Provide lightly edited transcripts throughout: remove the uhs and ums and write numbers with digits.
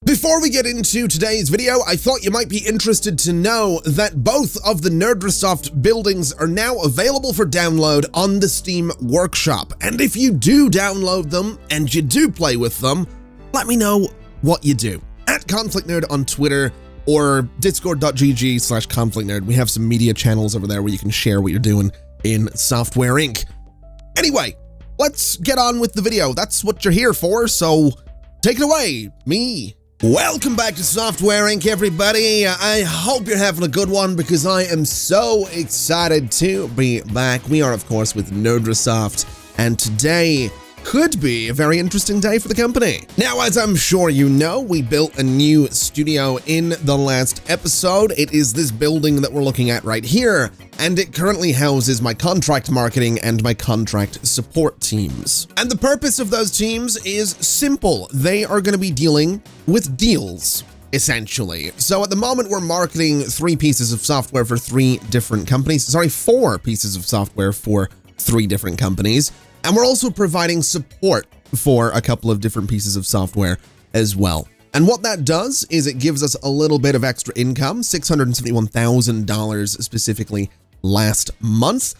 Before we get into today's video, I thought you might be interested to know that both of the Nerdrosoft buildings are now available for download on the Steam Workshop. And if you do download them and you do play with them, let me know what you do. At ConflictNerd on Twitter or discord.gg/ConflictNerd. We have some media channels over there where you can share what you're doing in Software Inc. Anyway, let's get on with the video. That's what you're here for, so take it away, me. Welcome back to Software Inc., everybody. I hope you're having a good one because I am so excited to be back. We are, of course, with Nerdrosoft, and today could be a very interesting day for the company. Now, as I'm sure you know, we built a new studio in the last episode. It is this building that we're looking at right here, and it currently houses my contract marketing and my contract support teams. And the purpose of those teams is simple. They are going to be dealing with deals, essentially. So at the moment, we're marketing 3 pieces of software for 3 different companies. Sorry, 4 pieces of software for 3 different companies. And we're also providing support for a couple of different pieces of software as well. And what that does is it gives us a little bit of extra income, $671,000 specifically last month,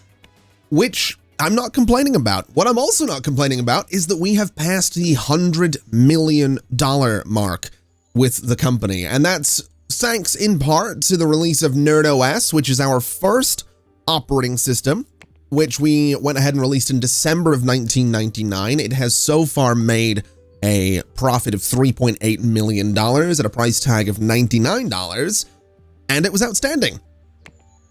which I'm not complaining about. What I'm also not complaining about is that we have passed the $100 million mark with the company. And that's thanks in part to the release of NerdOS, which is our first operating system, which we went ahead and released in December of 1999. It has so far made a profit of $3.8 million at a price tag of $99, and it was outstanding.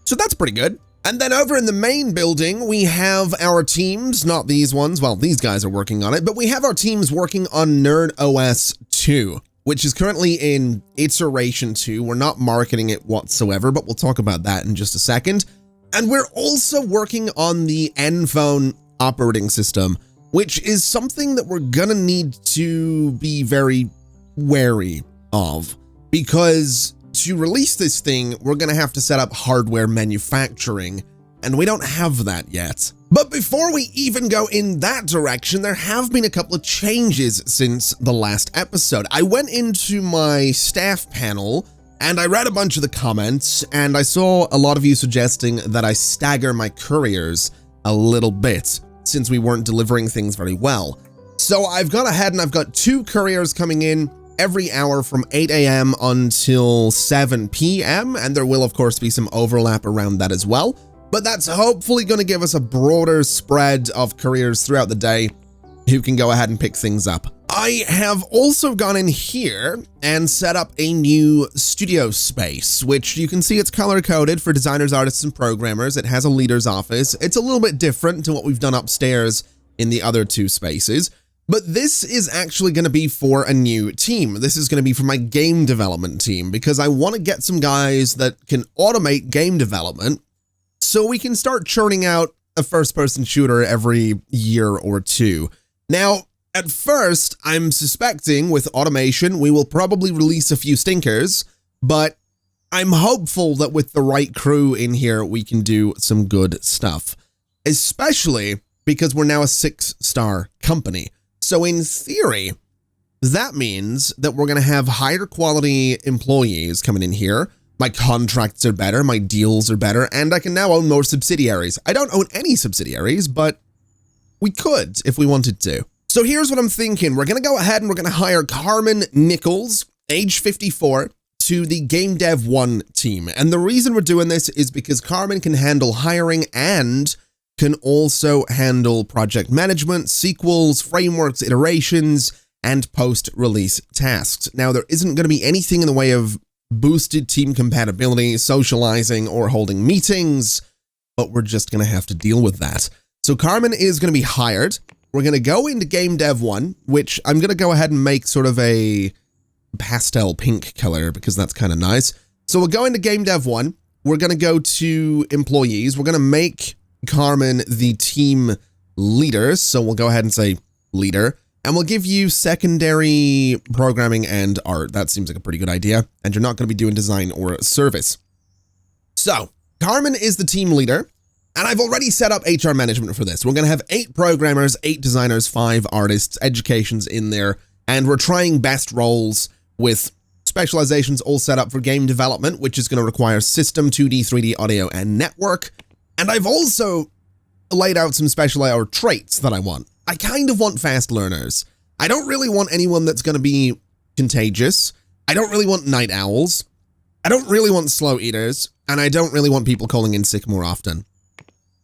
So that's pretty good. And then over in the main building, we have our teams, not these ones, well, these guys are working on it, but we have our teams working on NerdOS 2, which is currently in iteration 2. We're not marketing it whatsoever, but we'll talk about that in just a second. And we're also working on the N-Phone operating system, which is something that we're gonna need to be very wary of, because to release this thing, we're gonna have to set up hardware manufacturing, and we don't have that yet. But before we even go in that direction, there have been a couple of changes since the last episode. I went into my staff panel and I read a bunch of the comments, and I saw a lot of you suggesting that I stagger my couriers a little bit since we weren't delivering things very well. So I've gone ahead and I've got 2 couriers coming in every hour from 8 a.m. until 7 p.m. And there will, of course, be some overlap around that as well. But that's hopefully going to give us a broader spread of couriers throughout the day who can go ahead and pick things up. I have also gone in here and set up a new studio space, which you can see it's color-coded for designers, artists, and programmers. It has a leader's office. It's a little bit different to what we've done upstairs in the other 2 spaces, but this is actually going to be for a new team. This is going to be for my game development team, because I want to get some guys that can automate game development so we can start churning out a first-person shooter every year or 2. Now, at first, I'm suspecting with automation, we will probably release a few stinkers, but I'm hopeful that with the right crew in here, we can do some good stuff, especially because we're now a 6-star company. So in theory, that means that we're going to have higher quality employees coming in here. My contracts are better, my deals are better, and I can now own more subsidiaries. I don't own any subsidiaries, but we could if we wanted to. So here's what I'm thinking. We're going to go ahead and we're going to hire Carmen Nichols, age 54, to the Game Dev 1 team. And the reason we're doing this is because Carmen can handle hiring and can also handle project management, sequels, frameworks, iterations, and post-release tasks. Now, there isn't going to be anything in the way of boosted team compatibility, socializing, or holding meetings, but we're just going to have to deal with that. So Carmen is going to be hired. We're going to go into Game Dev 1, which I'm going to go ahead and make sort of a pastel pink color because that's kind of nice. So we'll go into Game Dev 1. We're going to go to employees. We're going to make Carmen the team leader. So we'll go ahead and say leader, and we'll give you secondary programming and art. That seems like a pretty good idea. And you're not going to be doing design or service. So Carmen is the team leader. And I've already set up HR management for this. We're going to have 8 programmers, 8 designers, 5 artists, education's in there, and we're trying best roles with specializations all set up for game development, which is going to require system, 2D, 3D, audio, and network. And I've also laid out some special traits that I want. I kind of want fast learners. I don't really want anyone that's going to be contagious. I don't really want night owls. I don't really want slow eaters. And I don't really want people calling in sick more often.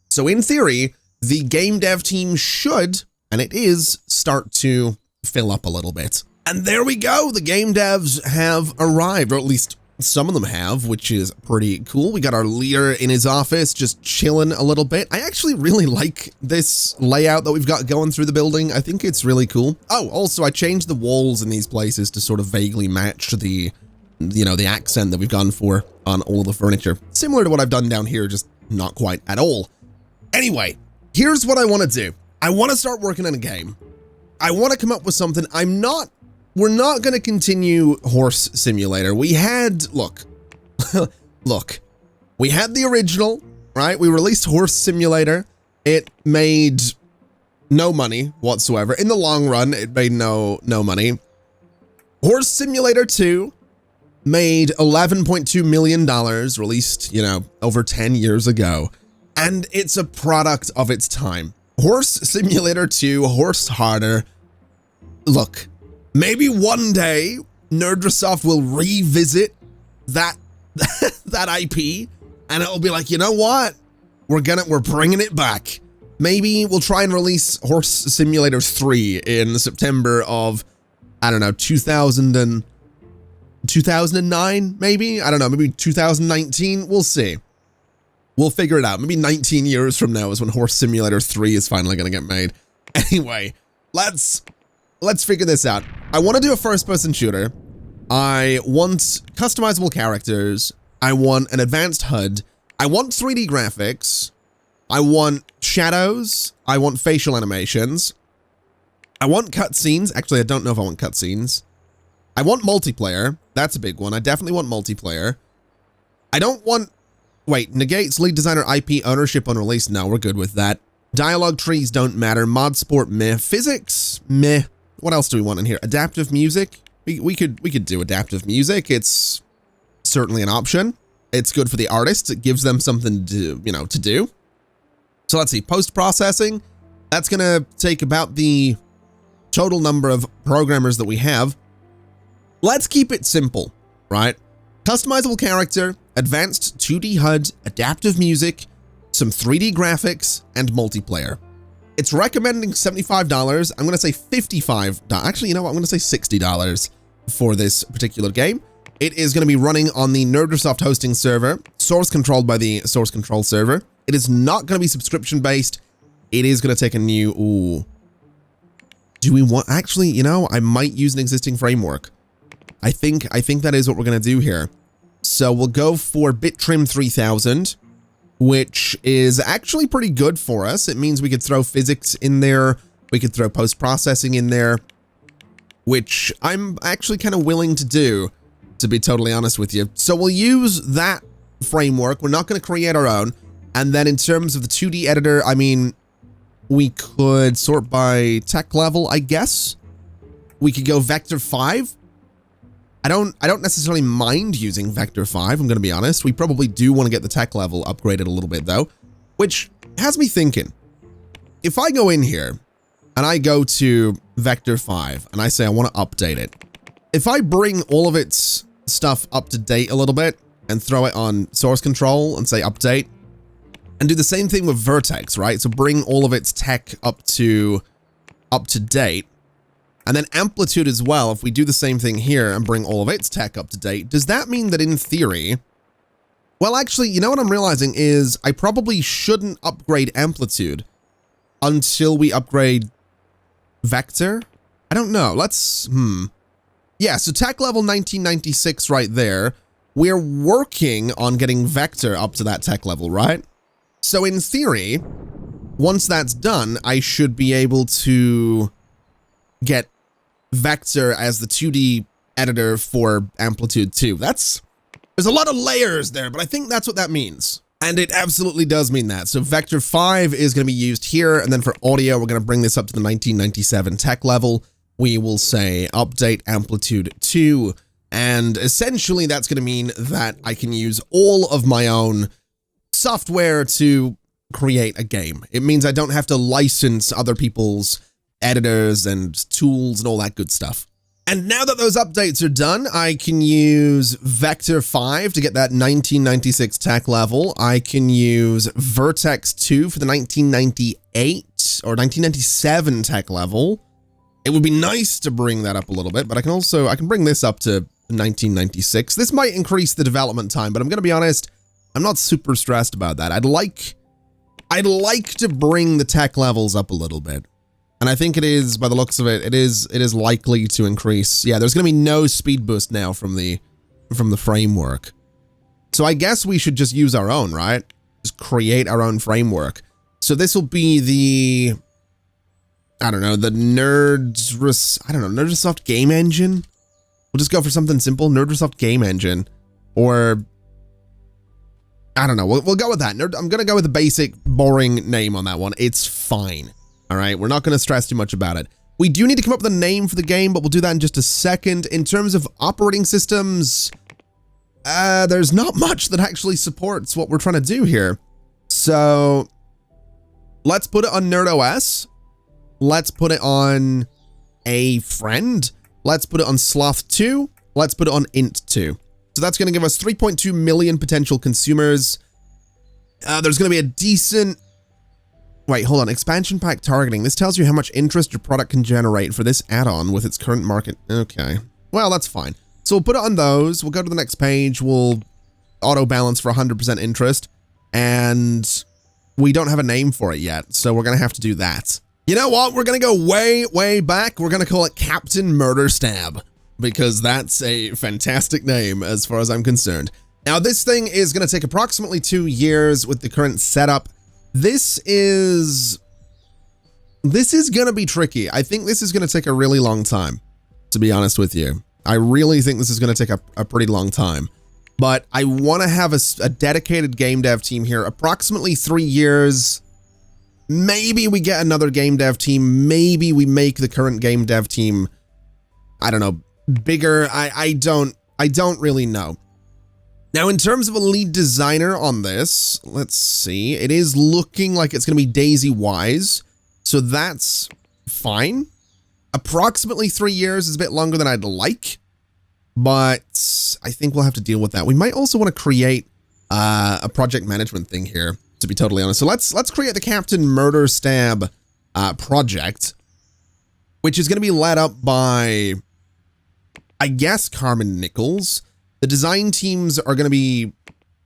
So in theory, the game dev team should, and it is, start to fill up a little bit. And there we go. The game devs have arrived, or at least some of them have, which is pretty cool. We got our leader in his office just chilling a little bit. I actually really like this layout that we've got going through the building. I think it's really cool. Oh, also I changed the walls in these places to sort of vaguely match the, you know, the accent that we've gone for on all of the furniture. Similar to what I've done down here, just not quite at all. Anyway, here's what I want to do. I want to start working on a game. I want to come up with something. We're not going to continue Horse Simulator. We had, look, we had the original, right? We released Horse Simulator. It made no money whatsoever. In the long run, it made no money. Horse Simulator 2 made $11.2 million, released, you know, over 10 years ago. And it's a product of its time. Horse Simulator 2, Horse Harder. Look, maybe one day Nerdrasoft will revisit that that IP, and it'll be like, you know what? We're bringing it back. Maybe we'll try and release Horse Simulator 3 in September of, I don't know, 2009, maybe? I don't know, maybe 2019. We'll see. We'll figure it out. Maybe 19 years from now is when Horse Simulator 3 is finally going to get made. Anyway, let's figure this out. I want to do a first-person shooter. I want customizable characters. I want an advanced HUD. I want 3D graphics. I want shadows. I want facial animations. I want cutscenes. Actually, I don't know if I want cutscenes. I want multiplayer. That's a big one. I definitely want multiplayer. I don't want... Wait, negates lead designer IP ownership on release. No, we're good with that. Dialogue trees don't matter. Mod sport, meh. Physics, meh. What else do we want in here? Adaptive music? We could do adaptive music. It's certainly an option. It's good for the artists. It gives them something to, you know, to do. So let's see. Post-processing. That's going to take about the total number of programmers that we have. Let's keep it simple, right? Customizable character, advanced 2D HUD, adaptive music, some 3D graphics, and multiplayer. It's recommending $75. I'm going to say $55. Actually, you know what? I'm going to say $60 for this particular game. It is going to be running on the Nerdrasoft hosting server, source controlled by the source control server. It is not going to be subscription based. It is going to take a new... Ooh. Do we want... Actually, you know, I might use an existing framework. I think that is what we're going to do here. So we'll go for Bittrim 3000, which is actually pretty good for us. It means we could throw physics in there. We could throw post-processing in there, which I'm actually kind of willing to do, to be totally honest with you. So we'll use that framework. We're not going to create our own. And then in terms of the 2D editor, I mean, we could sort by tech level, I guess. We could go Vector 5. I don't necessarily mind using Vector 5, I'm going to be honest. We probably do want to get the tech level upgraded a little bit, though, which has me thinking. If I go in here and I go to Vector 5 and I say I want to update it, if I bring all of its stuff up to date a little bit and throw it on source control and say update, and do the same thing with Vertex, right? So bring all of its tech up to date. And then amplitude as well, if we do the same thing here and bring all of its tech up to date, does that mean that in theory... Well, actually, you know what I'm realizing is I probably shouldn't upgrade amplitude until we upgrade vector? I don't know. Let's... Yeah, so tech level 1996 right there. We're working on getting vector up to that tech level, right? So in theory, once that's done, I should be able to get vector as the 2D editor for amplitude 2. There's a lot of layers there, but I think that's what that means. And it absolutely does mean that. So vector 5 is going to be used here. And then for audio, we're going to bring this up to the 1997 tech level. We will say update amplitude 2 And essentially that's going to mean that I can use all of my own software to create a game. It means I don't have to license other people's editors and tools and all that good stuff. And now that those updates are done, I can use Vector 5 to get that 1996 tech level. I can use Vertex 2 for the 1998 or 1997 tech level. It would be nice to bring that up a little bit, but I can bring this up to 1996. This might increase the development time, but I'm going to be honest, I'm not super stressed about that. I'd like to bring the tech levels up a little bit. And I think it is, by the looks of it, it is likely to increase. Yeah, there's going to be no speed boost now from the framework. So I guess we should just use our own, right? Just create our own framework. So this will be the, I don't know, the Nerdsoft game engine. We'll just go for something simple, Nerdsoft game engine, or I don't know. We'll go with that. I'm going to go with the basic, boring name on that one. It's fine. All right, we're not going to stress too much about it. We do need to come up with a name for the game, but we'll do that in just a second. In terms of operating systems, there's not much that actually supports what we're trying to do here. So let's put it on NerdOS. Let's put it on a friend. Let's put it on Sloth 2. Let's put it on Int 2. So that's going to give us 3.2 million potential consumers. There's going to be a decent... Wait, hold on. Expansion pack targeting. This tells you how much interest your product can generate for this add-on with its current market. Okay. Well, that's fine. So we'll put it on those. We'll go to the next page. We'll auto-balance for 100% interest. And we don't have a name for it yet, so we're going to have to do that. You know what? We're going to go way, way back. We're going to call it Captain Murder Stab, because that's a fantastic name as far as I'm concerned. Now, this thing is going to take approximately 2 years with the current setup. This is going to be tricky. I think this is going to take a really long time, to be honest with you. I really think this is going to take a pretty long time. But I want to have a dedicated game dev team here, approximately 3 years. Maybe we get another game dev team. Maybe we make the current game dev team, I don't know, bigger. I don't really know. Now, in terms of a lead designer on this, let's see. It is looking like it's going to be Daisy Wise, so that's fine. Approximately 3 years is a bit longer than I'd like, but I think we'll have to deal with that. We might also want to create a project management thing here, to be totally honest. So let's create the Captain Murder Stab project, which is going to be led up by, I guess, Carmen Nichols. The design teams are going to be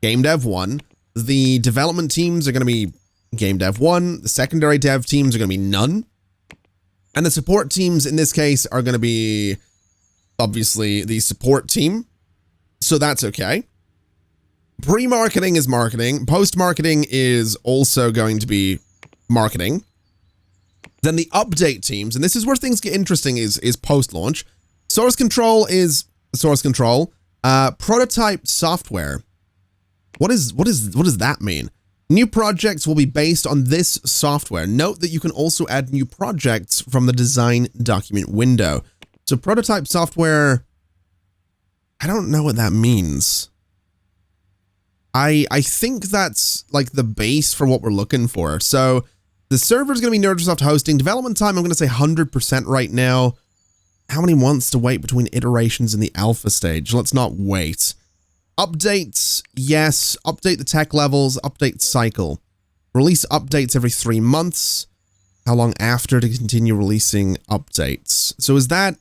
Game Dev 1. The development teams are going to be Game Dev 1. The secondary dev teams are going to be none. And the support teams in this case are going to be, obviously, the support team. So that's okay. Pre-marketing is marketing. Post-marketing is also going to be marketing. Then the update teams, and this is where things get interesting, is post-launch. Source control is source control. Prototype software. What does that mean? New projects will be based on this software. Note that you can also add new projects from the design document window. So prototype software, I don't know what that means. I think that's like the base for what we're looking for. So the server is going to be Nerdsoft hosting. Development time, I'm going to say 100% right now. How many months to wait between iterations in the alpha stage? Let's not wait. Updates, yes. Update the tech levels, update cycle. Release updates every 3 months. How long after to continue releasing updates? So is that...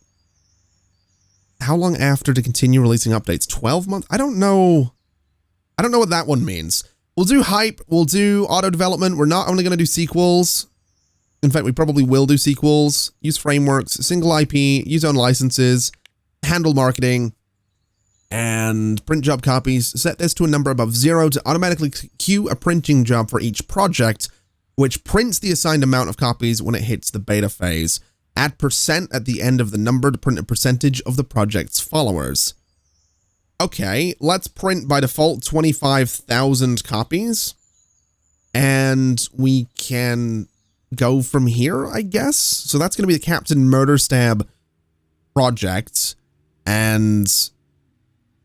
How long after to continue releasing updates? 12 months? I don't know. I don't know what that one means. We'll do hype. We'll do auto development. We're not only going to do sequels. In fact, we probably will do sequels, use frameworks, single IP, use own licenses, handle marketing, and print job copies. Set this to a number above 0 to automatically queue a printing job for each project, which prints the assigned amount of copies when it hits the beta phase. Add % at the end of the number to print a percentage of the project's followers. Okay, let's print by default 25,000 copies, and we can go from here, I guess. So that's going to be the Captain Murder Stab project, and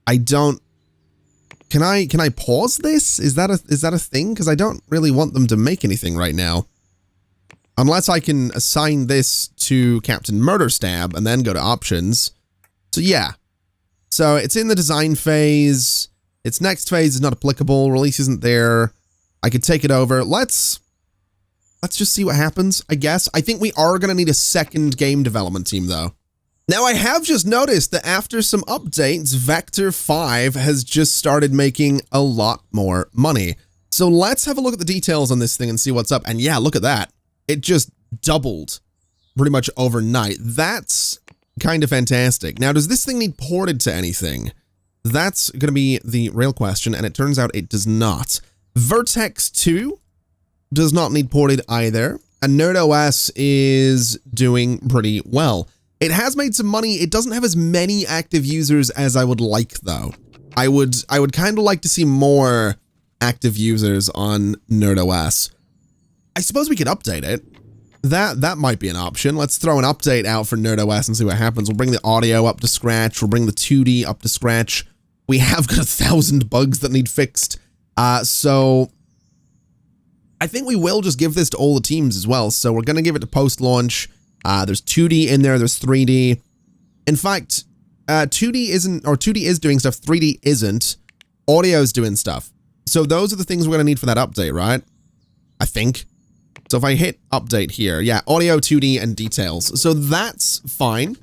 I don't... Can I pause this? Is that a thing? Because I don't really want them to make anything right now. Unless I can assign this to Captain Murderstab and then go to options. So yeah. So it's in the design phase. Its next phase is not applicable. Release isn't there. I could take it over. Let's just see what happens, I guess. I think we are going to need a second game development team, though. Now, I have just noticed that after some updates, Vector 5 has just started making a lot more money. So let's have a look at the details on this thing and see what's up. And yeah, look at that. It just doubled pretty much overnight. That's kind of fantastic. Now, does this thing need ported to anything? That's going to be the real question, and it turns out it does not. Vertex 2 does not need ported either, and NerdOS is doing pretty well. It has made some money. It doesn't have as many active users as I would like, though. I would kind of like to see more active users on NerdOS. I suppose we could update it. That might be an option. Let's throw an update out for NerdOS and see what happens. We'll bring the audio up to scratch. We'll bring the 2D up to scratch. We have got 1,000 bugs that need fixed. So I think we will just give this to all the teams as well. So we're going to give it to post-launch. There's 2D in there. There's 3D. In fact, 2D is doing stuff. 3D isn't. Audio's doing stuff. So those are the things we're going to need for that update, right? I think. So if I hit update here, yeah, audio, 2D, and details. So that's fine.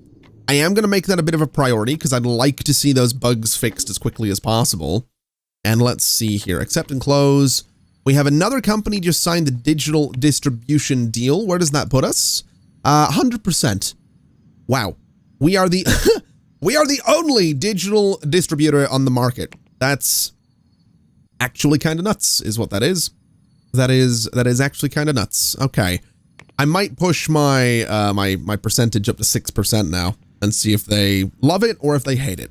I am going to make that a bit of a priority because I'd like to see those bugs fixed as quickly as possible. And let's see here. Accept and close. We have another company just signed the digital distribution deal. Where does that put us? 100%. Wow. We are the we are the only digital distributor on the market. That's actually kind of nuts, is what that is. That is actually kind of nuts. Okay. I might push my my percentage up to 6% now and see if they love it or if they hate it.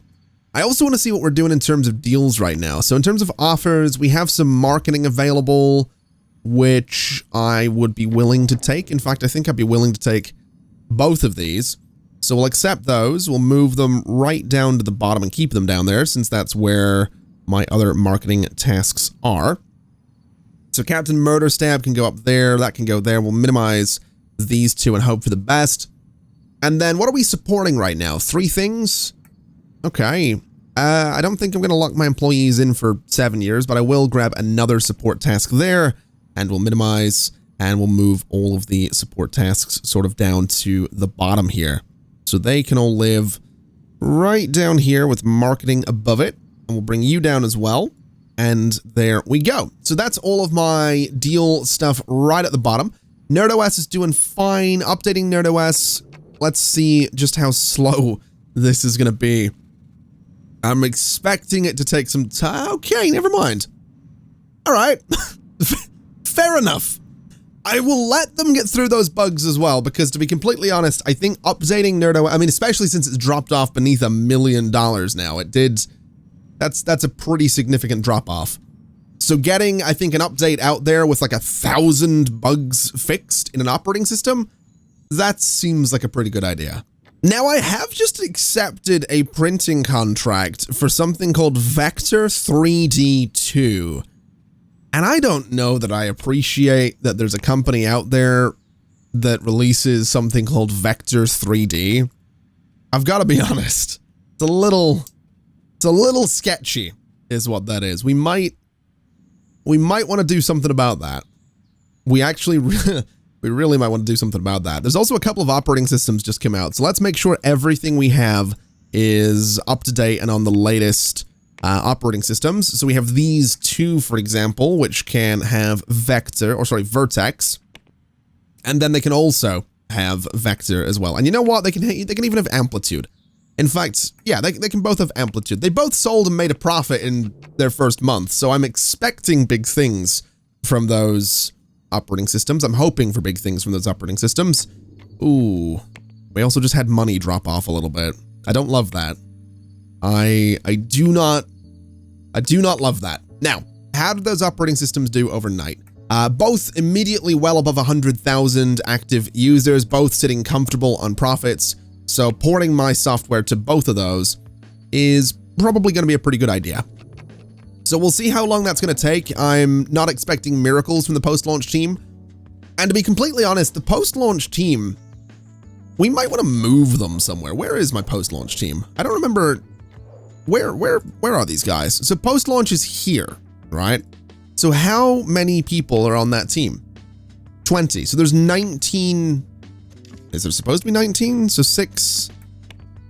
I also want to see what we're doing in terms of deals right now. So in terms of offers, we have some marketing available, which I would be willing to take. In fact, I think I'd be willing to take both of these. So we'll accept those. We'll move them right down to the bottom and keep them down there, since that's where my other marketing tasks are. So Captain Murderstab can go up there. That can go there. We'll minimize these two and hope for the best. And then what are we supporting right now? 3 things? Okay. I don't think I'm going to lock my employees in for 7 years, but I will grab another support task there, and we'll minimize, and we'll move all of the support tasks sort of down to the bottom here. So they can all live right down here with marketing above it, and we'll bring you down as well. And there we go. So that's all of my deal stuff right at the bottom. NerdOS is doing fine. Updating NerdOS. Let's see just how slow this is going to be. I'm expecting it to take some time. Okay, never mind. All right. Fair enough. I will let them get through those bugs as well, because to be completely honest, I think updating NerdOS, I mean, especially since it's dropped off beneath $1 million now, it did... That's a pretty significant drop-off. So getting, I think, an update out there with like 1,000 bugs fixed in an operating system, that seems like a pretty good idea. Now, I have just accepted a printing contract for something called Vector 3D 2. And I don't know that I appreciate that there's a company out there that releases something called Vector 3D. I've got to be honest. It's a little sketchy, is what that is. We might want to do something about that. We really might want to do something about that. There's also a couple of operating systems just come out, so let's make sure everything we have is up to date and on the latest operating systems. So we have these 2, for example, which can have Vertex, and then they can also have Vector as well. And you know what? They can even have Amplitude. In fact, yeah, they can both have Amplitude. They both sold and made a profit in their first month, so I'm expecting big things from those operating systems. I'm hoping for big things from those operating systems. Ooh, we also just had money drop off a little bit. I don't love that. I do not love that. Now, how did those operating systems do overnight? Both immediately well above 100,000 active users, both sitting comfortable on profits. So porting my software to both of those is probably going to be a pretty good idea. So we'll see how long that's going to take. I'm not expecting miracles from the post-launch team. And to be completely honest, the post-launch team, we might want to move them somewhere. Where is my post-launch team? I don't remember. Where are these guys? So post-launch is here, right? So how many people are on that team? 20. So there's 19. Is there supposed to be 19? So 6,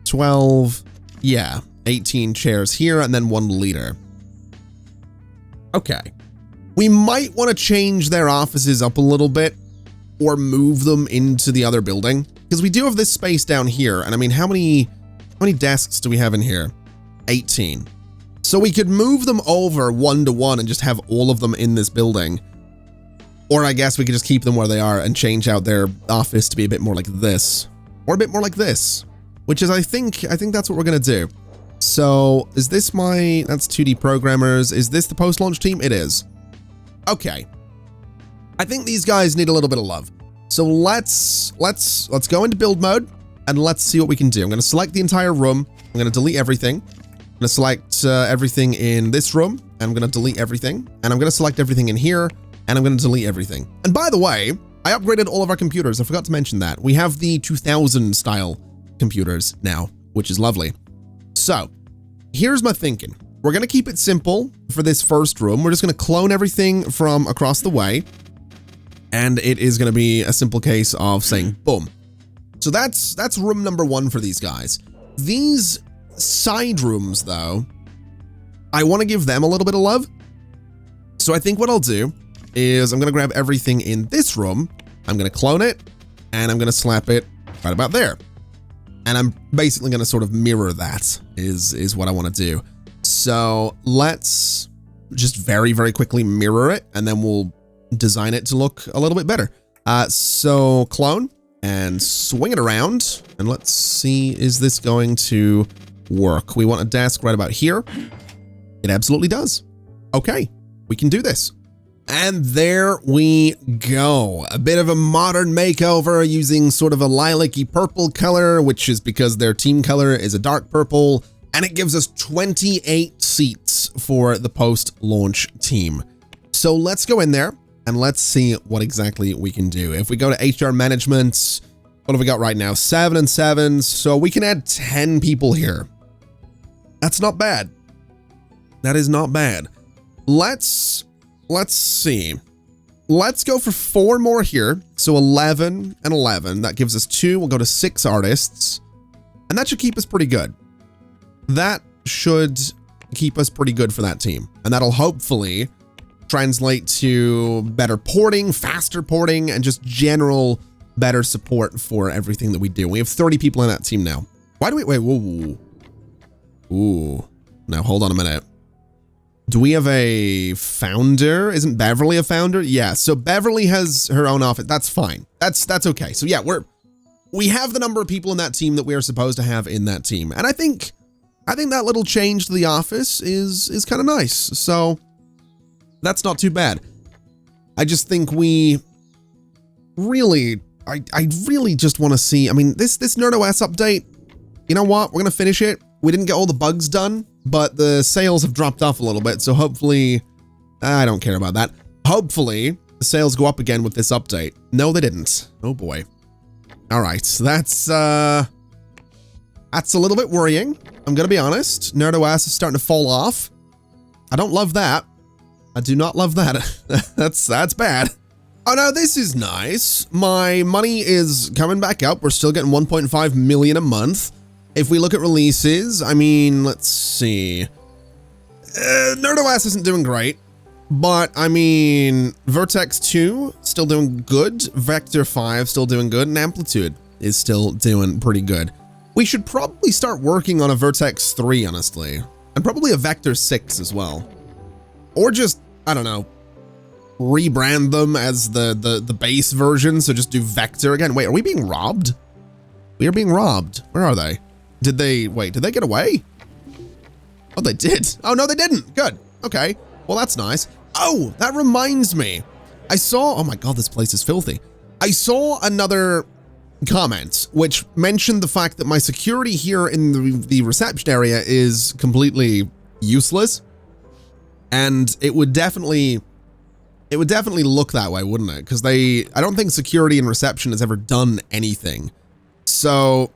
12, yeah, 18 chairs here and then 1 leader. Okay. We might want to change their offices up a little bit or move them into the other building because we do have this space down here. And I mean, how many desks do we have in here? 18. So we could move them over 1 to 1 and just have all of them in this building. Or I guess we could just keep them where they are and change out their office to be a bit more like this or a bit more like this, which is, I think that's what we're going to do. So is this that's 2D programmers. Is this the post-launch team? It is. Okay. I think these guys need a little bit of love. So let's go into build mode and let's see what we can do. I'm going to select the entire room. I'm going to delete everything. I'm going to select everything in this room, and I'm going to delete everything, and I'm going to select everything in here, and I'm going to delete everything. And by the way, I upgraded all of our computers. I forgot to mention that. We have the 2000 style computers now, which is lovely. So here's my thinking. We're going to keep it simple for this first room. We're just going to clone everything from across the way, and it is going to be a simple case of saying boom. So that's room number 1 for these guys. These side rooms, though, I want to give them a little bit of love. So I think what I'll do is I'm going to grab everything in this room, I'm going to clone it, and I'm going to slap it right about there. And I'm basically going to sort of mirror that is what I want to do. So let's just very, very quickly mirror it, and then we'll design it to look a little bit better. So clone and swing it around, and let's see, is this going to work? We want a desk right about here. It absolutely does. Okay, we can do this. And there we go. A bit of a modern makeover using sort of a lilac-y purple color, which is because their team color is a dark purple, and it gives us 28 seats for the post-launch team. So let's go in there and let's see what exactly we can do. If we go to HR management, what have we got right now? 7 and 7. So we can add 10 people here. That's not bad. That is not bad. Let's see. Let's go for 4 more here. So 11 and 11. That gives us 2. We'll go to 6 artists. And that should keep us pretty good. That should keep us pretty good for that team. And that'll hopefully translate to better porting, faster porting, and just general better support for everything that we do. We have 30 people in that team now. Why do we, wait, whoa. Ooh, now hold on a minute. Do we have a founder? Isn't Beverly a founder? Yeah, so Beverly has her own office. That's fine. That's okay. So yeah, we have the number of people in that team that we are supposed to have in that team. And I think that little change to the office is kind of nice. So that's not too bad. I just think we really, I really just want to see, I mean, this NerdOS update, you know what? We're going to finish it. We didn't get all the bugs done, but the sales have dropped off a little bit. So hopefully, I don't care about that. Hopefully the sales go up again with this update. No, they didn't. Oh boy. All right. So that's a little bit worrying. I'm going to be honest. NerdOS is starting to fall off. I don't love that. I do not love that. That's bad. Oh no, this is nice. My money is coming back up. We're still getting 1.5 million a month. If we look at releases, I mean, let's see. NerdOS isn't doing great, but I mean, Vertex 2 still doing good. Vector 5 still doing good, and Amplitude is still doing pretty good. We should probably start working on a Vertex 3, honestly, and probably a Vector 6 as well. Or just, I don't know, rebrand them as the base version, so just do Vector again. Wait, are we being robbed? We are being robbed. Where are they? Did they get away? Oh, they did. Oh, no, they didn't. Good. Okay. Well, that's nice. Oh, that reminds me. I saw, oh my God, this place is filthy. I saw another comment, which mentioned the fact that my security here in the reception area is completely useless. And it would definitely look that way, wouldn't it? Because I don't think security and reception has ever done anything. So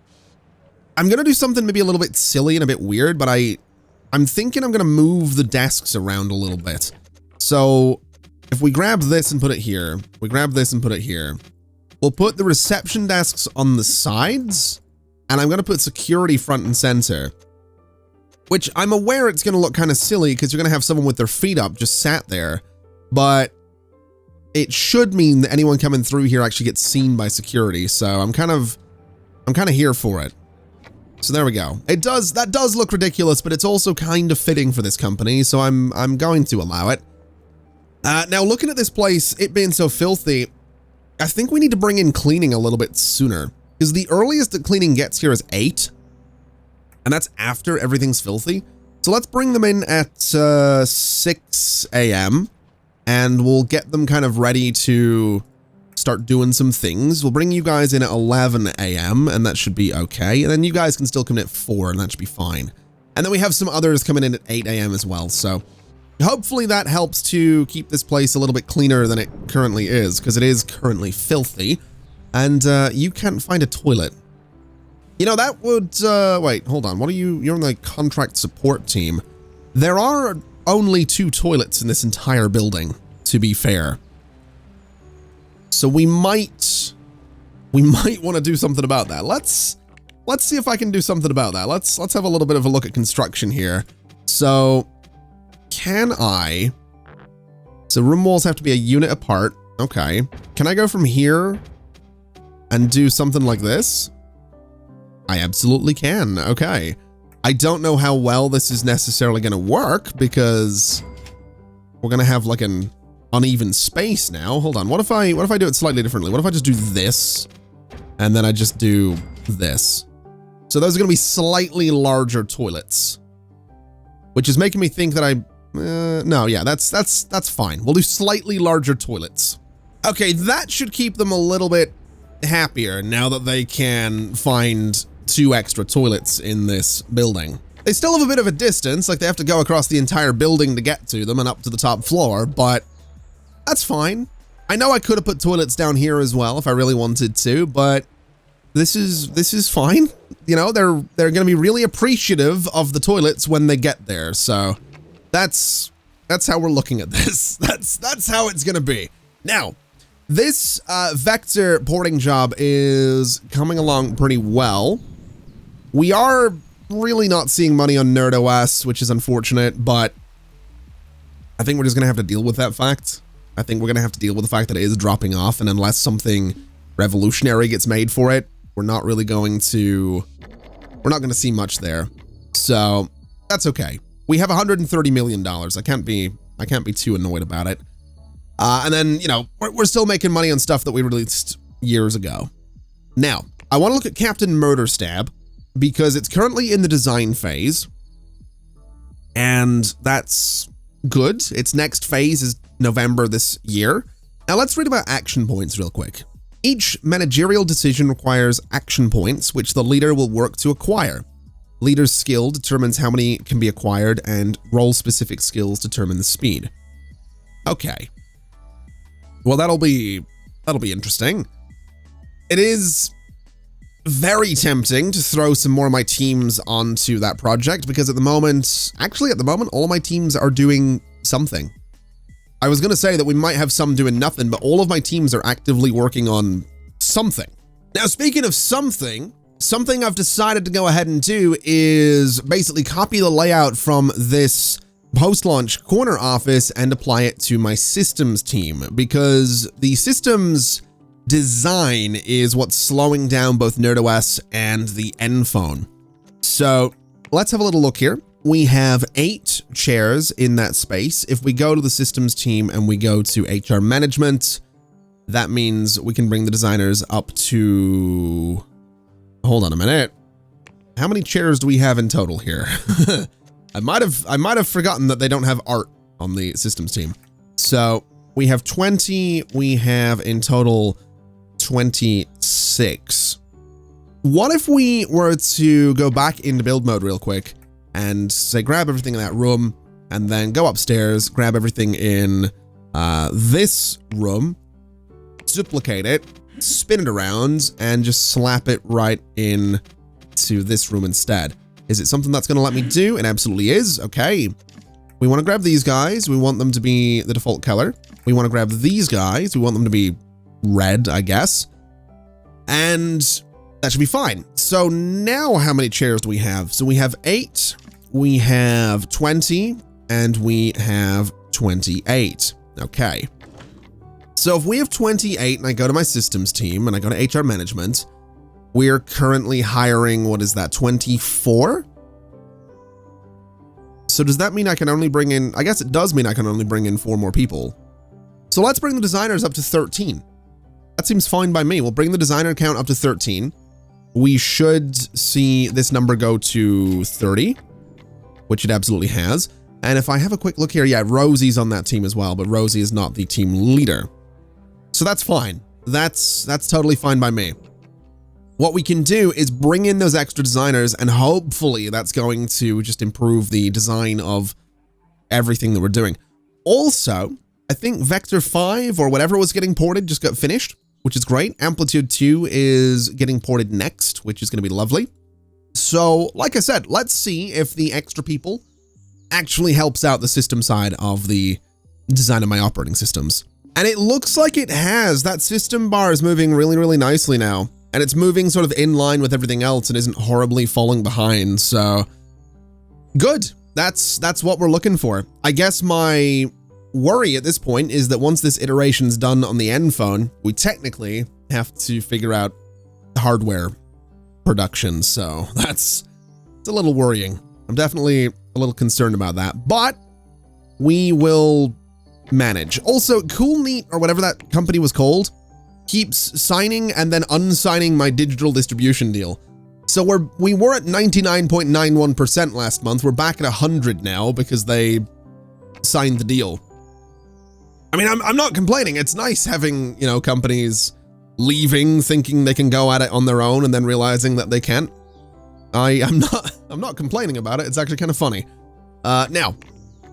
I'm going to do something maybe a little bit silly and a bit weird, but I'm thinking I'm going to move the desks around a little bit. So if we grab this and put it here, we grab this and put it here, we'll put the reception desks on the sides, and I'm going to put security front and center, which I'm aware it's going to look kind of silly because you're going to have someone with their feet up just sat there, but it should mean that anyone coming through here actually gets seen by security. So I'm kind of here for it. So there we go. That does look ridiculous, but it's also kind of fitting for this company, so I'm going to allow it. Now looking at this place, it being so filthy, I think we need to bring in cleaning a little bit sooner, because the earliest that cleaning gets here is 8, and that's after everything's filthy. So let's bring them in at 6 a.m. and we'll get them kind of ready to start doing some things. We'll bring you guys in at 11 a.m. and that should be okay. And then you guys can still come in at 4 and that should be fine. And then we have some others coming in at 8 a.m. as well. So hopefully that helps to keep this place a little bit cleaner than it currently is, because it is currently filthy. And you can't find a toilet. You know, that would, wait, hold on. What are you? You're on the contract support team. There are only 2 toilets in this entire building, to be fair. So we might want to do something about that. Let's see if I can do something about that. Let's have a little bit of a look at construction here. So so room walls have to be a unit apart. Okay. Can I go from here and do something like this? I absolutely can. Okay. I don't know how well this is necessarily going to work because we're going to have like an uneven space now. Hold on. What if I do it slightly differently? What if I just do this and then I just do this? So those are going to be slightly larger toilets, which is making me think that no, yeah, that's fine. We'll do slightly larger toilets. Okay, that should keep them a little bit happier now that they can find 2 extra toilets in this building. They still have a bit of a distance, like they have to go across the entire building to get to them and up to the top floor, but that's fine. I know I could have put toilets down here as well if I really wanted to, but this is fine. You know, they're going to be really appreciative of the toilets when they get there. So that's how we're looking at this. That's how it's going to be. Now, this vector porting job is coming along pretty well. We are really not seeing money on NerdOS, which is unfortunate, but I think we're just going to have to deal with that fact. I think we're going to have to deal with the fact that it is dropping off, and unless something revolutionary gets made for it, we're not going to see much there. So that's okay. We have $130 million. I can't be too annoyed about it. And then, you know, we're still making money on stuff that we released years ago. Now, I want to look at Captain Murderstab because it's currently in the design phase, and that's good. Its next phase is November this year. Now let's read about action points real quick. Each managerial decision requires action points, which the leader will work to acquire. Leader's skill determines how many can be acquired, and role-specific skills determine the speed. Okay. Well, that'll be interesting. It is very tempting to throw some more of my teams onto that project because at the moment, all of my teams are doing something. I was going to say that we might have some doing nothing, but all of my teams are actively working on something. Now, speaking of something I've decided to go ahead and do is basically copy the layout from this post-launch corner office and apply it to my systems team, because the systems design is what's slowing down both NerdOS and the N-Phone. So let's have a little look here. We have 8 chairs in that space. If we go to the systems team and we go to HR management, that means we can bring the designers up to... Hold on a minute. How many chairs do we have in total here? I might have forgotten that they don't have art on the systems team. So we have 20. We have in total 26. What if we were to go back into build mode real quick and say grab everything in that room and then go upstairs, grab everything in this room, duplicate it, spin it around, and just slap it right in to this room instead. Is it something that's going to let me do? It absolutely is. Okay. We want to grab these guys. We want them to be the default color. We want to grab these guys. We want them to be red, I guess. And that should be fine. So now how many chairs do we have? So we have 8, we have 20, and we have 28. Okay. So if we have 28 and I go to my systems team and I go to HR management, we're currently hiring, what is that, 24? So does that mean I can only bring in, I guess it does mean I can only bring in 4 more people. So let's bring the designers up to 13. That seems fine by me. We'll bring the designer count up to 13. We should see this number go to 30, which it absolutely has. And if I have a quick look here, yeah, Rosie's on that team as well, but Rosie is not the team leader. So that's fine. That's totally fine by me. What we can do is bring in those extra designers, and hopefully that's going to just improve the design of everything that we're doing. Also, I think Vector 5 or whatever was getting ported just got finished, which is great. Amplitude 2 is getting ported next, which is going to be lovely. So, like I said, let's see if the extra people actually helps out the system side of the design of my operating systems. And it looks like it has. That system bar is moving really, really nicely now. And it's moving sort of in line with everything else and isn't horribly falling behind. So, good. That's what we're looking for. I guess my worry at this point is that once this iteration's done on the end phone, we technically have to figure out hardware production. So it's a little worrying. I'm definitely a little concerned about that, but we will manage. Also, CoolNeat, or whatever that company was called, keeps signing and then unsigning my digital distribution deal. So we were at 99.91% last month. We're back at 100 now because they signed the deal. I mean, I'm not complaining. It's nice having, you know, companies leaving, thinking they can go at it on their own and then realizing that they can't. I'm not complaining about it. It's actually kind of funny. Now,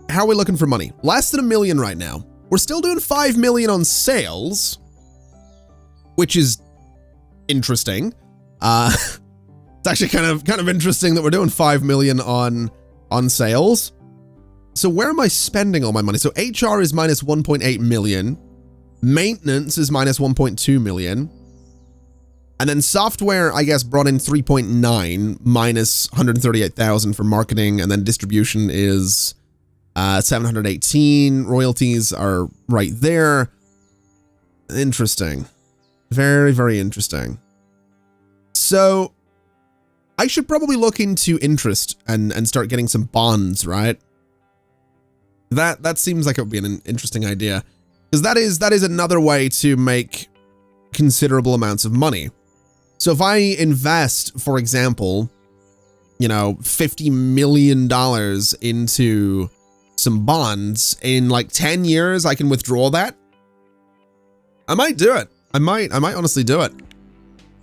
how are we looking for money? Less than $1 million right now. We're still doing 5 million on sales, which is interesting. It's actually kind of interesting that we're doing 5 million on sales. So where am I spending all my money? So HR is minus 1.8 million. Maintenance is minus 1.2 million. And then software, I guess, brought in 3.9 minus 138,000 for marketing. And then distribution is 718. Royalties are right there. Interesting. Very, very interesting. So I should probably look into interest and start getting some bonds, right? That seems like it would be an interesting idea, because that is another way to make considerable amounts of money. So if I invest, for example, you know, $50 million into some bonds, in like 10 years, I can withdraw that. I might do it. I might honestly do it.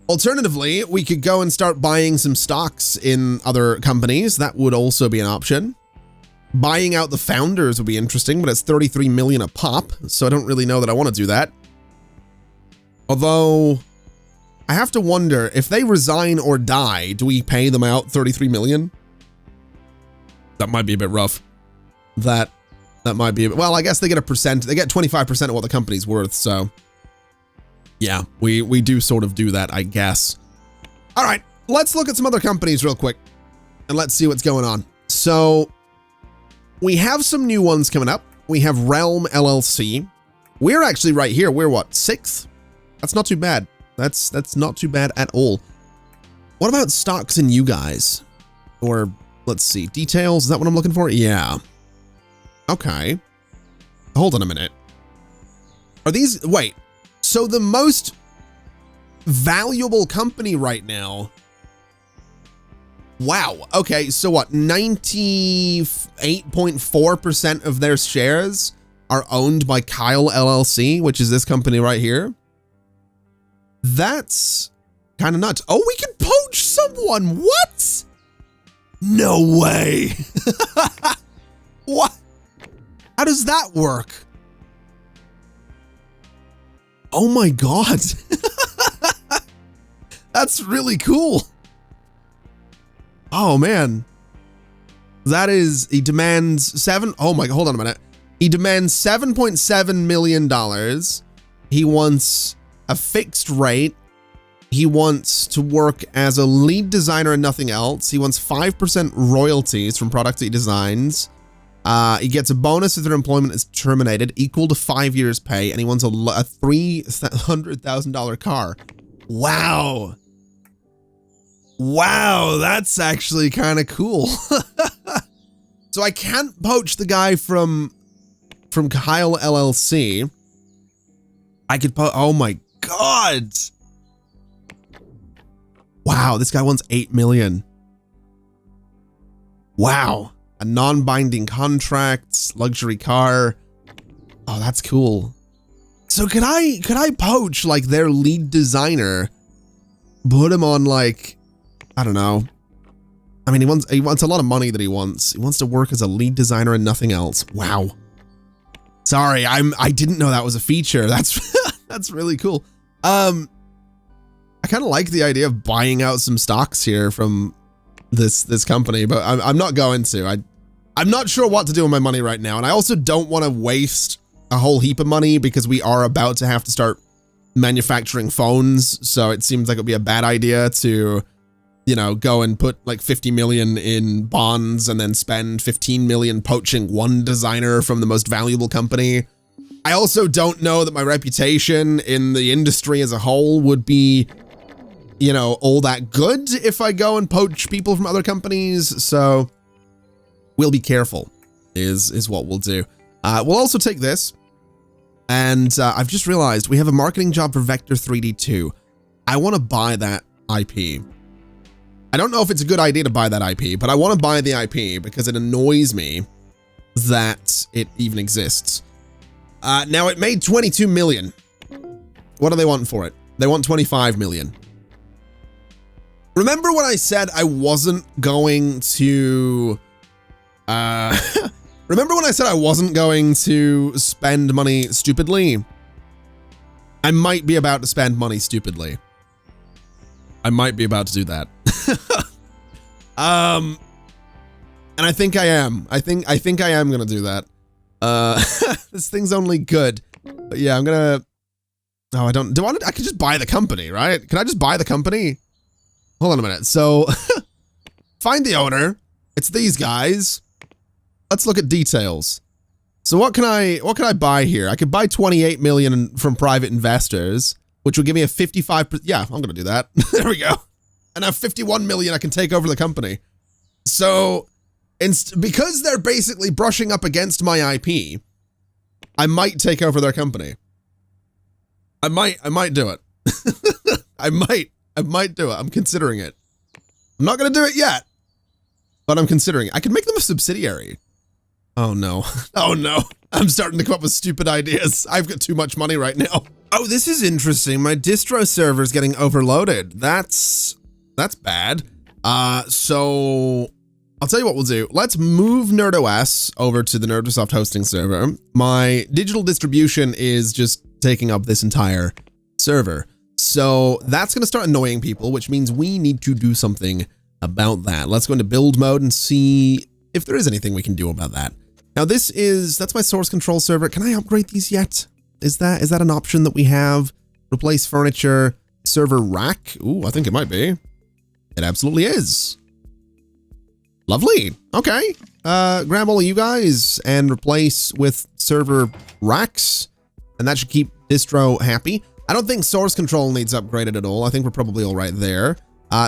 Alternatively, we could go and start buying some stocks in other companies. That would also be an option. Buying out the founders would be interesting, but it's 33 million a pop, so I don't really know that I want to do that. Although, I have to wonder, if they resign or die, do we pay them out 33 million? That might be a bit rough. That might be a bit, well, I guess they get a percent, they get 25% of what the company's worth, so yeah, we do sort of do that, I guess. All right, let's look at some other companies real quick, and let's see what's going on. So, we have some new ones coming up. We have Realm LLC. We're actually right here. We're what, 6th? That's not too bad. That's not too bad at all. What about stocks in you guys? Or let's see, details. Is that what I'm looking for? Yeah. Okay. Hold on a minute. Are these, wait. So the most valuable company right now. Wow. Okay, so what? 98.4% of their shares are owned by Kyle LLC, which is this company right here. That's kind of nuts. Oh, we can poach someone. What? No way. What? How does that work? Oh my God. That's really cool. Oh man. That is, he demands oh my, hold on a minute. He demands $7.7 million. He wants a fixed rate. He wants to work as a lead designer and nothing else. He wants 5% royalties from products that he designs. He gets a bonus if their employment is terminated, equal to 5 years pay, and he wants a $300,000 car. Wow. Wow, that's actually kind of cool. So I can't poach the guy from Kyle LLC. I could oh my God. Wow, this guy wants 8 million. Wow. A non-binding contract, luxury car. Oh, that's cool. So could I poach like their lead designer, put him on like, I don't know. I mean, he wants a lot of money that he wants. He wants to work as a lead designer and nothing else. Wow. Sorry, I didn't know that was a feature. That's that's really cool. I kind of like the idea of buying out some stocks here from this company, but I'm not going to. I'm not sure what to do with my money right now, and I also don't want to waste a whole heap of money because we are about to have to start manufacturing phones, so it seems like it would be a bad idea to, you know, go and put like 50 million in bonds and then spend 15 million poaching one designer from the most valuable company. I also don't know that my reputation in the industry as a whole would be, you know, all that good if I go and poach people from other companies. So we'll be careful is what we'll do. We'll also take this. And I've just realized we have a marketing job for Vector 3D 2. I want to buy that IP. I don't know if it's a good idea to buy that IP, but I want to buy the IP because it annoys me that it even exists. Now it made 22 million. What do they want for it? They want 25 million. Remember when I said I wasn't going to, remember when I said I wasn't going to spend money stupidly? I might be about to spend money stupidly. I might be about to do that. And I think I am. I think I am gonna do that. This thing's only good. But yeah, I'm gonna, oh, I could just buy the company, right? Can I just buy the company? Hold on a minute. So find the owner. It's these guys. Let's look at details. So what can I buy here? I could buy 28 million from private investors, which would give me a 55%. Yeah, I'm going to do that. There we go. And I have 51 million. I can take over the company. So because they're basically brushing up against my IP, I might take over their company. I might do it. I might do it. I'm considering it. I'm not going to do it yet, but I'm considering it. I could make them a subsidiary. Oh no. Oh no. I'm starting to come up with stupid ideas. I've got too much money right now. Oh, this is interesting. My distro server is getting overloaded. That's bad. So I'll tell you what we'll do. Let's move NerdOS over to the NerdSoft hosting server. My digital distribution is just taking up this entire server. So that's going to start annoying people, which means we need to do something about that. Let's go into build mode and see if there is anything we can do about that. Now that's my source control server. Can I upgrade these yet? Is that an option that we have? Replace furniture, server rack? Ooh, I think it might be. It absolutely is. Lovely. Okay. Grab all of you guys and replace with server racks, and that should keep distro happy. I don't think source control needs upgraded at all. I think we're probably all right there.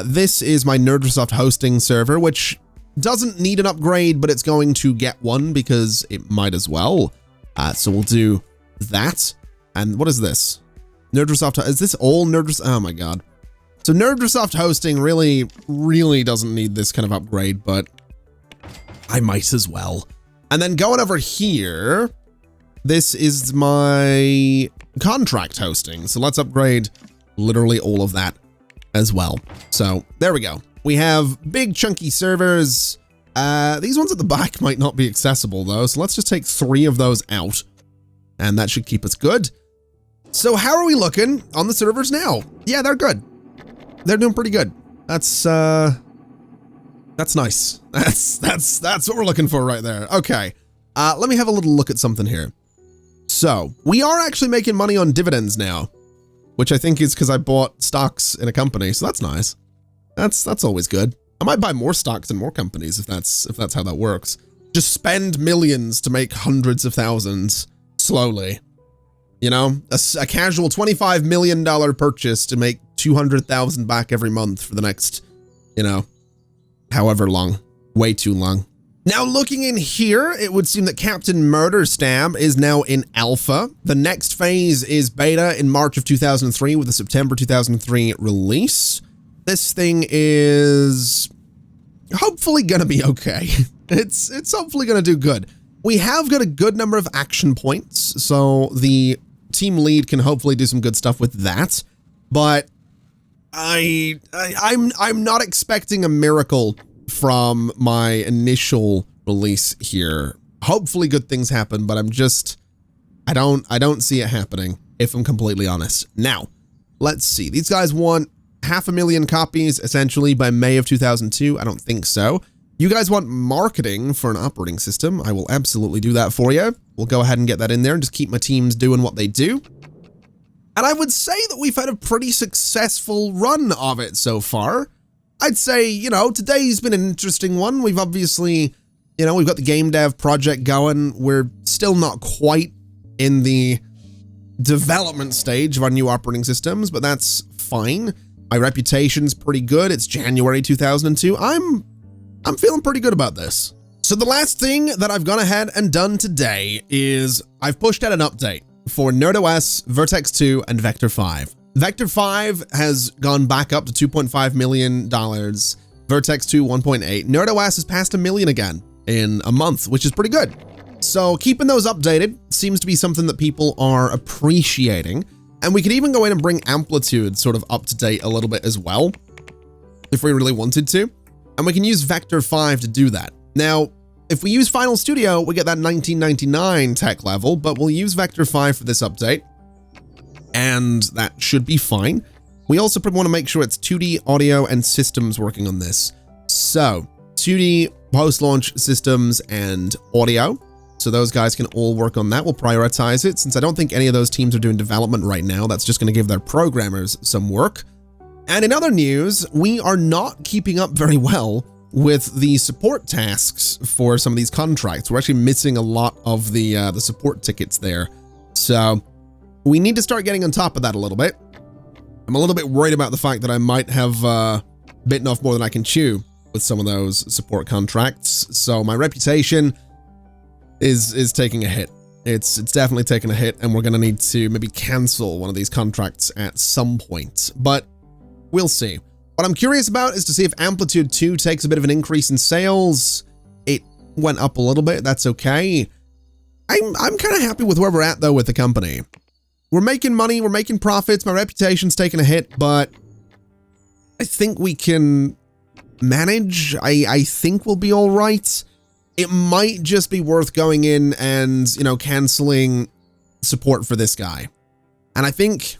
This is my NerdSoft hosting server, which doesn't need an upgrade, but it's going to get one because it might as well. So we'll do that. And what is this? NerdSoft, is this all NerdSoft? Oh my God. So NerdSoft hosting really doesn't need this kind of upgrade, but I might as well. And then going over here, this is my contract hosting. So let's upgrade literally all of that as well. So there we go. We have big chunky servers. These ones at the back might not be accessible though, so let's just take 3 of those out, and that should keep us good. So how are we looking on the servers now? Yeah, they're good. They're doing pretty good. That's nice. That's what we're looking for right there. Okay, let me have a little look at something here. So we are actually making money on dividends now, which I think is because I bought stocks in a company, so that's nice. That's always good. I might buy more stocks in more companies if that's how that works. Just spend millions to make hundreds of thousands slowly. You know, a casual $25 million purchase to make 200,000 back every month for the next, you know, however long. Way too long. Now looking in here, it would seem that Captain Murder Stab is now in alpha. The next phase is beta in March of 2003 with a September 2003 release. This thing is hopefully gonna be okay. It's hopefully gonna do good. We have got a good number of action points, so the team lead can hopefully do some good stuff with that. But I'm not expecting a miracle from my initial release here. Hopefully good things happen, but I don't see it happening, if I'm completely honest. Now, let's see. These guys want 500,000 copies essentially by May of 2002. I don't think so. You guys want marketing for an operating system? I will absolutely do that for you. We'll go ahead and get that in there and just keep my teams doing what they do. And I would say that we've had a pretty successful run of it so far. I'd say, you know, today's been an interesting one. We've obviously, you know, we've got the game dev project going. We're still not quite in the development stage of our new operating systems, but that's fine. My reputation's pretty good. It's January 2002. I'm feeling pretty good about this. So the last thing that I've gone ahead and done today is I've pushed out an update for NerdOS, Vertex 2, and Vector 5. Vector 5 has gone back up to $2.5 million. Vertex 2, 1.8. NerdOS has passed $1 million again in a month, which is pretty good. So keeping those updated seems to be something that people are appreciating. And we could even go in and bring Amplitude sort of up to date a little bit as well, if we really wanted to. And we can use Vector 5 to do that. Now, if we use Final Studio, we get that 1999 tech level, but we'll use Vector 5 for this update. And that should be fine. We also want to make sure it's 2D audio and systems working on this. So 2D post-launch systems and audio. So those guys can all work on that. We'll prioritize it since I don't think any of those teams are doing development right now. That's just going to give their programmers some work. And in other news, we are not keeping up very well with the support tasks for some of these contracts. We're actually missing a lot of the support tickets there. So we need to start getting on top of that a little bit. I'm a little bit worried about the fact that I might have bitten off more than I can chew with some of those support contracts. So my reputation is taking a hit. It's definitely taking a hit, and we're going to need to maybe cancel one of these contracts at some point. But we'll see. What I'm curious about is to see if Amplitude 2 takes a bit of an increase in sales. It went up a little bit. That's okay. I'm kind of happy with where we're at, though, with the company. We're making money. We're making profits. My reputation's taking a hit, but I think we can manage. I think we'll be all right. It might just be worth going in and, you know, canceling support for this guy. And I think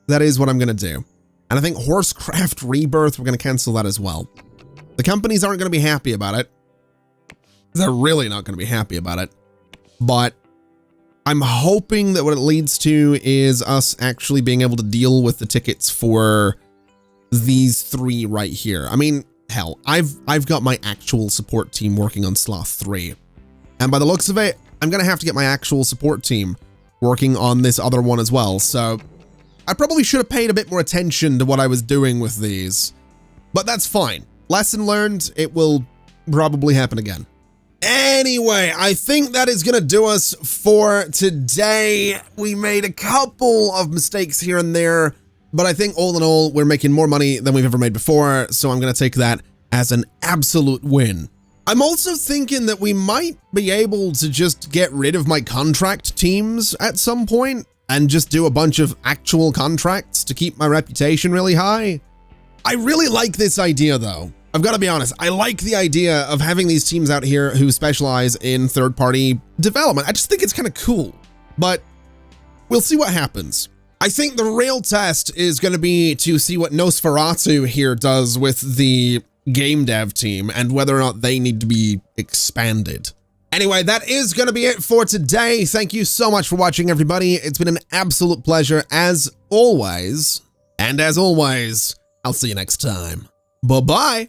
that is what I'm going to do. And I think Horsecraft Rebirth, we're going to cancel that as well. The companies aren't going to be happy about it. They're really not going to be happy about it. But I'm hoping that what it leads to is us actually being able to deal with the tickets for these 3 right here. I mean, hell, I've got my actual support team working on Sloth 3. And by the looks of it, I'm going to have to get my actual support team working on this other one as well. So I probably should have paid a bit more attention to what I was doing with these, but that's fine. Lesson learned, it will probably happen again. Anyway, I think that is going to do us for today. We made a couple of mistakes here and there, but I think all in all, we're making more money than we've ever made before, so I'm going to take that as an absolute win. I'm also thinking that we might be able to just get rid of my contract teams at some point. and just do a bunch of actual contracts to keep my reputation really high. I really like this idea though. I've got to be honest, I like the idea of having these teams out here who specialize in third-party development. I just think it's kind of cool, but we'll see what happens. I think the real test is going to be to see what Nosferatu here does with the game dev team and whether or not they need to be expanded. Anyway, that is going to be it for today. Thank you so much for watching, everybody. It's been an absolute pleasure as always. And as always, I'll see you next time. Bye-bye.